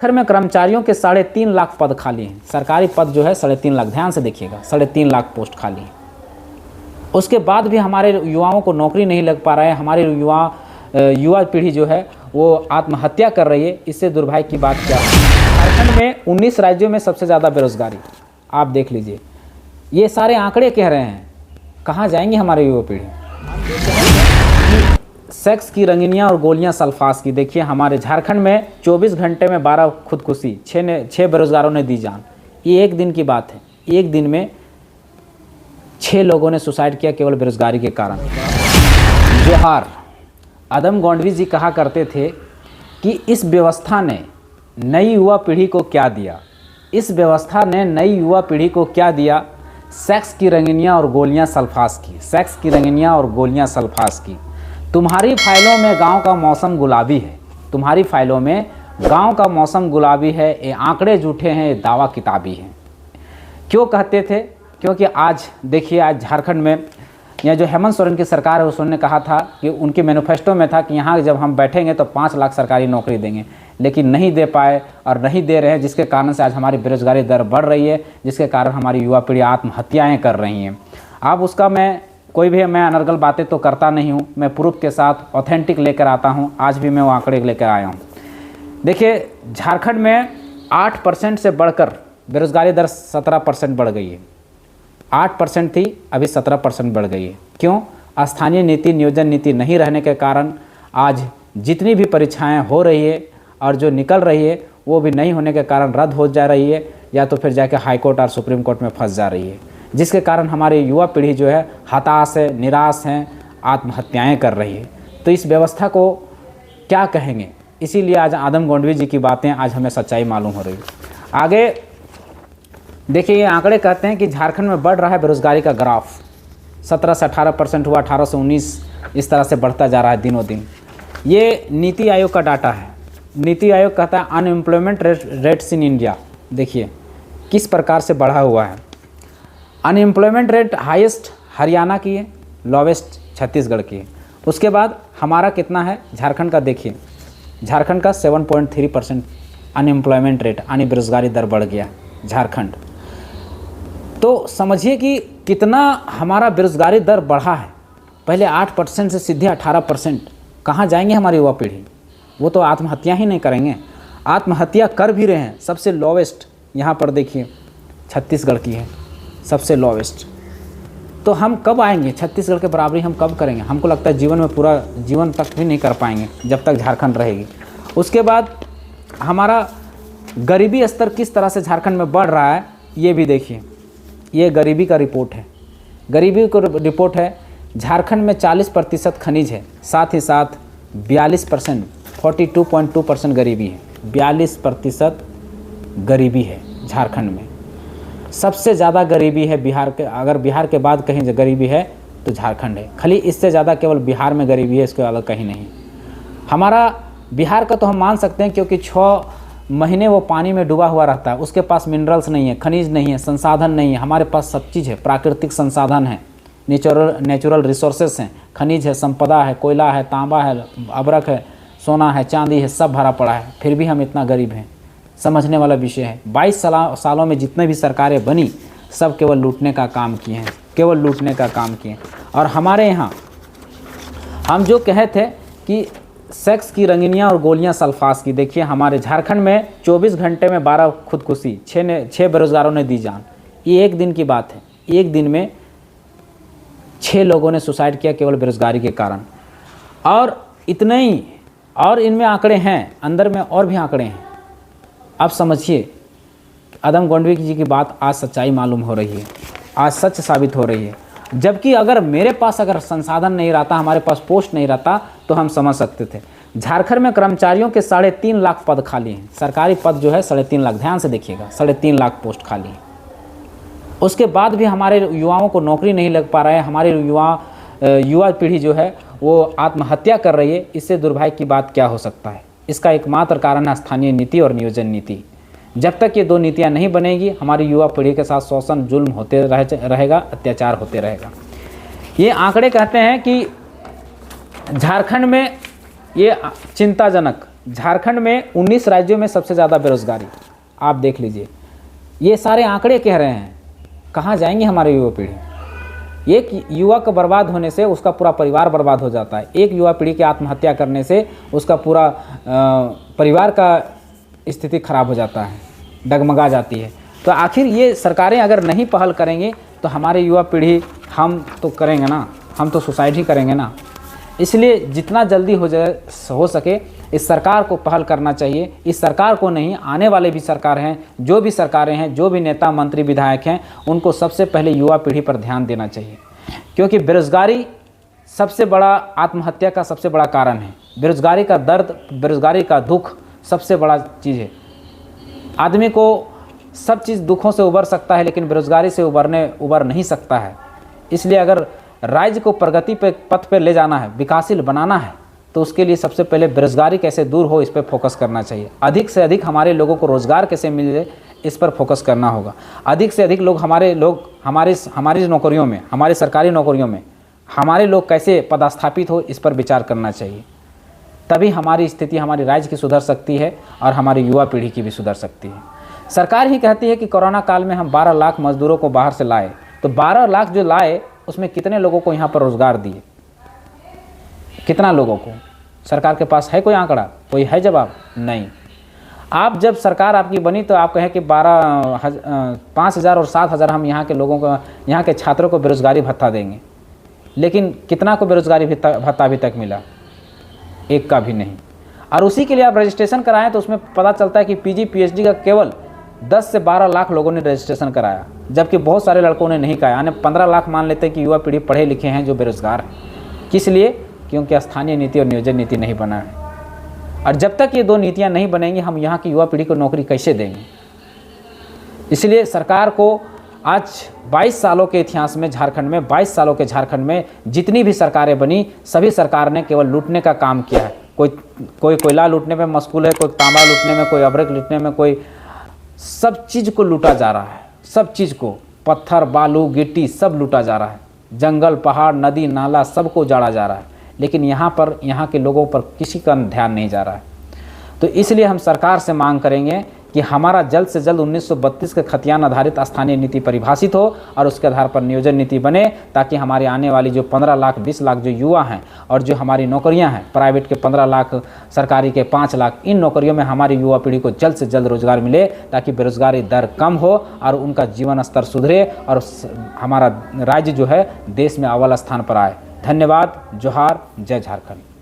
घर में कर्मचारियों के 3.5 लाख पद खाली हैं। सरकारी पद जो है 3.5 लाख, ध्यान से देखिएगा, 3.5 लाख पोस्ट खाली हैं। उसके बाद भी हमारे युवाओं को नौकरी नहीं लग पा रहा है। हमारे युवा पीढ़ी जो है वो आत्महत्या कर रही है। इससे दुर्भाग्य की बात क्या है, झारखंड में 19 राज्यों में सबसे ज़्यादा बेरोजगारी, आप देख लीजिए। ये सारे आंकड़े कह रहे हैं, कहाँ जाएंगे हमारे युवा पीढ़ी। सेक्स की रंगीनियाँ और गोलियां सल्फास की, देखिए हमारे झारखंड में 24 घंटे में 12 खुदकुशी, 6 बेरोजगारों ने दी जान। ये एक दिन की बात है, एक दिन में 6 लोगों ने सुसाइड किया केवल बेरोजगारी के कारण। जोहार। आदम गोंडवी जी कहा करते थे कि इस व्यवस्था ने नई युवा पीढ़ी को क्या दिया, इस व्यवस्था ने नई युवा पीढ़ी को क्या दिया, सेक्स की रंगीनियाँ और गोलियां सल्फास की, सेक्स की रंगीनियाँ और गोलियां सल्फास की। तुम्हारी फाइलों में गांव का मौसम गुलाबी है, तुम्हारी फाइलों में गांव का मौसम गुलाबी है, ये आंकड़े झूठे हैं, ये दावा किताबी है। क्यों कहते थे? क्योंकि आज देखिए, आज झारखंड में यह जो हेमंत सोरेन की सरकार है, उसने कहा था कि उनके मैनिफेस्टो में था कि यहाँ जब हम बैठेंगे तो 5 लाख सरकारी नौकरी देंगे, लेकिन नहीं दे पाए और नहीं दे रहे हैं, जिसके कारण से आज हमारी बेरोजगारी दर बढ़ रही है, जिसके कारण हमारी युवा पीढ़ी आत्महत्याएँ कर रही हैं। अब उसका मैं अनर्गल बातें तो करता नहीं हूँ, मैं प्रूफ के साथ ऑथेंटिक लेकर आता हूँ। आज भी मैं वो आंकड़े लेकर आया हूँ। देखिए झारखंड में 8% से बढ़कर बेरोजगारी दर 17% बढ़ गई है। 8% थी, अभी 17% बढ़ गई है। क्यों? स्थानीय नीति, नियोजन नीति नहीं रहने के कारण आज जितनी भी परीक्षाएँ हो रही है और जो निकल रही है वो भी नहीं होने के कारण रद्द हो जा रही है, या तो फिर जाके हाई कोर्ट और सुप्रीम कोर्ट में फंस जा रही है, जिसके कारण हमारी युवा पीढ़ी जो है हताश है, निराश हैं, आत्महत्याएं कर रही है। तो इस व्यवस्था को क्या कहेंगे? इसीलिए आज आदम गोंडवी जी की बातें आज हमें सच्चाई मालूम हो रही है। आगे देखिए, ये आंकड़े कहते हैं कि झारखंड में बढ़ रहा है बेरोजगारी का ग्राफ। 17 से 18% हुआ, 18 से 19, इस तरह से बढ़ता जा रहा है दिनों दिन। ये नीति आयोग का डाटा है। नीति आयोग कहता है अनएम्प्लॉयमेंट रेट्स इन इंडिया, देखिए किस प्रकार से बढ़ा हुआ है। अनएम्प्लॉयमेंट रेट हाईएस्ट हरियाणा की है, लोवेस्ट छत्तीसगढ़ की है। उसके बाद हमारा कितना है झारखंड का, देखिए झारखंड का 7.3% अनएम्प्लॉयमेंट रेट, यानी बेरोजगारी दर बढ़ गया झारखंड। तो समझिए कि कितना हमारा बेरोजगारी दर बढ़ा है। पहले 8% से सीधे 18%। कहाँ जाएंगे हमारी युवा पीढ़ी? वो तो आत्महत्या ही नहीं करेंगे, आत्महत्या कर भी रहे हैं। सबसे लोवेस्ट यहाँ पर देखिए छत्तीसगढ़ की है, सबसे लोवेस्ट। तो हम कब आएंगे? छत्तीसगढ़ के बराबरी हम कब करेंगे? हमको लगता है जीवन में, पूरा जीवन तक भी नहीं कर पाएंगे जब तक झारखंड रहेगी। उसके बाद हमारा गरीबी स्तर किस तरह से झारखंड में बढ़ रहा है, ये भी देखिए। ये गरीबी का रिपोर्ट है, गरीबी का रिपोर्ट है। झारखंड में 40% खनिज है, साथ ही साथ 42%, 42.2% गरीबी है। 42% गरीबी है झारखंड में। सबसे ज़्यादा गरीबी है बिहार के, अगर बिहार के बाद कहीं गरीबी है तो झारखंड है। खाली इससे ज़्यादा केवल बिहार में गरीबी है, इसके अलग कहीं नहीं। हमारा बिहार का तो हम मान सकते हैं, क्योंकि 6 महीने वो पानी में डूबा हुआ रहता है। उसके पास मिनरल्स नहीं है, खनिज नहीं है, संसाधन नहीं है। हमारे पास सब चीज़ है, प्राकृतिक संसाधन है, नेचुरल रिसोर्सेस हैं, खनिज है, संपदा है, कोयला है, तांबा है, अबरक है, सोना है, चांदी है, सब भरा पड़ा है। फिर भी हम इतना गरीब हैं, समझने वाला विषय है। 22 सालों में जितने भी सरकारें बनी, सब केवल लूटने का काम किए हैं, केवल लूटने का काम किए। और हमारे यहाँ हम जो कहे थे कि सेक्स की रंगीनियाँ और गोलियां सल्फास की, देखिए हमारे झारखंड में 24 घंटे में 12 खुदकुशी, 6 बेरोजगारों ने दी जान। ये एक दिन की बात है, एक दिन में 6 लोगों ने सुसाइड किया केवल बेरोजगारी के कारण। और इतने ही, और इनमें आंकड़े हैं, अंदर में और भी आंकड़े हैं। अब समझिए, आदम गोंडवी जी की बात आज सच्चाई मालूम हो रही है, आज सच साबित हो रही है। जबकि अगर मेरे पास अगर संसाधन नहीं रहता, हमारे पास पोस्ट नहीं रहता, तो हम समझ सकते थे। झारखंड में कर्मचारियों के 3.5 लाख पद खाली हैं। सरकारी पद जो है 3.5 लाख, ध्यान से देखिएगा, 3.5 लाख पोस्ट खाली है। उसके बाद भी हमारे युवाओं को नौकरी नहीं लग पा रहा है। हमारे युवा पीढ़ी जो है वो आत्महत्या कर रही है। इससे दुर्भाग्य की बात क्या हो सकता है? इसका एकमात्र कारण है स्थानीय नीति और नियोजन नीति। जब तक ये 2 नीतियाँ नहीं बनेगी, हमारी युवा पीढ़ी के साथ शोषण, जुल्म होते रहेगा, अत्याचार होते रहेगा। ये आंकड़े कहते हैं कि झारखंड में ये चिंताजनक, झारखंड में 19 राज्यों में सबसे ज़्यादा बेरोजगारी, आप देख लीजिए। ये सारे आंकड़े कह रहे हैं, कहाँ जाएंगे हमारे युवा पीढ़ी। एक युवा का बर्बाद होने से उसका पूरा परिवार बर्बाद हो जाता है। एक युवा पीढ़ी के आत्महत्या करने से उसका पूरा परिवार का स्थिति खराब हो जाता है, डगमगा जाती है। तो आखिर ये सरकारें अगर नहीं पहल करेंगी तो हमारी युवा पीढ़ी, हम तो करेंगे ना, हम तो सुसाइड ही करेंगे ना। इसलिए जितना जल्दी हो सके इस सरकार को पहल करना चाहिए। इस सरकार को नहीं, आने वाले भी सरकार हैं, जो भी सरकारें हैं, जो भी नेता मंत्री विधायक हैं, उनको सबसे पहले युवा पीढ़ी पर ध्यान देना चाहिए। क्योंकि बेरोज़गारी सबसे बड़ा आत्महत्या का सबसे बड़ा कारण है। बेरोज़गारी का दर्द, बेरोज़गारी का दुख सबसे बड़ा चीज़ है। आदमी को सब चीज़ दुखों से उबर सकता है, लेकिन बेरोज़गारी से उबर नहीं सकता है। इसलिए अगर राज्य को प्रगति पे पथ पे ले जाना है, विकासशील बनाना है, तो उसके लिए सबसे पहले बेरोज़गारी कैसे दूर हो, इस पर फोकस करना चाहिए। अधिक से अधिक हमारे लोगों को रोज़गार कैसे मिले, इस पर फोकस करना होगा। अधिक से अधिक लोग हमारी नौकरियों में, हमारी सरकारी नौकरियों में हमारे लोग कैसे पदस्थापित हो, इस पर विचार करना चाहिए। तभी हमारी स्थिति, हमारी राज्य की सुधर सकती है और हमारी युवा पीढ़ी की भी सुधर सकती है। सरकार ही कहती है कि कोरोना काल में हम 12 लाख मजदूरों को बाहर से लाए, तो 12 लाख जो लाए उसमें कितने लोगों को यहाँ पर रोज़गार दिए, कितना लोगों को? सरकार के पास है कोई आंकड़ा, कोई है जवाब? नहीं। आप जब सरकार आपकी बनी तो आप कहें कि 5,000 और 7,000 हम यहाँ के लोगों को, यहाँ के छात्रों को बेरोज़गारी भत्ता देंगे, लेकिन कितना को बेरोज़गारी भत्ता अभी तक मिला? एक का भी नहीं। और उसी के लिए आप रजिस्ट्रेशन कराएं तो उसमें पता चलता है कि पीजी पीएचडी का केवल 10 से 12 लाख लोगों ने रजिस्ट्रेशन कराया, जबकि बहुत सारे लड़कों ने नहीं कराया। यानी 15 लाख मान लेते हैं कि युवा पीढ़ी पढ़े लिखे हैं जो बेरोज़गार हैं। किस लिए? क्योंकि स्थानीय नीति और नियोजन नीति नहीं बना है। और जब तक ये दो नीतियाँ नहीं बनेंगी, हम यहाँ की युवा पीढ़ी को नौकरी कैसे देंगे? इसलिए सरकार को आज 22 सालों के इतिहास में, झारखंड में 22 सालों के झारखंड में जितनी भी सरकारें बनी, सभी सरकार ने केवल लूटने का काम किया है। कोई कोयला लूटने में मशगूल है, कोई तांबा लूटने में, कोई अभ्रक लूटने में, कोई सब चीज़ को लूटा जा रहा है। सब चीज़ को, पत्थर बालू गिट्टी सब लूटा जा रहा है। जंगल पहाड़ नदी नाला सबको उजाड़ा जा रहा है, लेकिन यहाँ के लोगों पर किसी का ध्यान नहीं जा रहा है। तो इसलिए हम सरकार से मांग करेंगे कि हमारा जल्द से जल्द 1932 के खतियान आधारित स्थानीय नीति परिभाषित हो और उसके आधार पर नियोजन नीति बने, ताकि हमारे आने वाली जो 15 लाख 20 लाख जो युवा हैं और जो हमारी नौकरियां हैं, प्राइवेट के 15 लाख, सरकारी के 5 लाख, इन नौकरियों में हमारी युवा पीढ़ी को जल्द से जल्द रोजगार मिले, ताकि बेरोजगारी दर कम हो और उनका जीवन स्तर सुधरे और हमारा राज्य जो है देश में अव्वल स्थान पर आए। धन्यवाद। जोहार। जय झारखंड।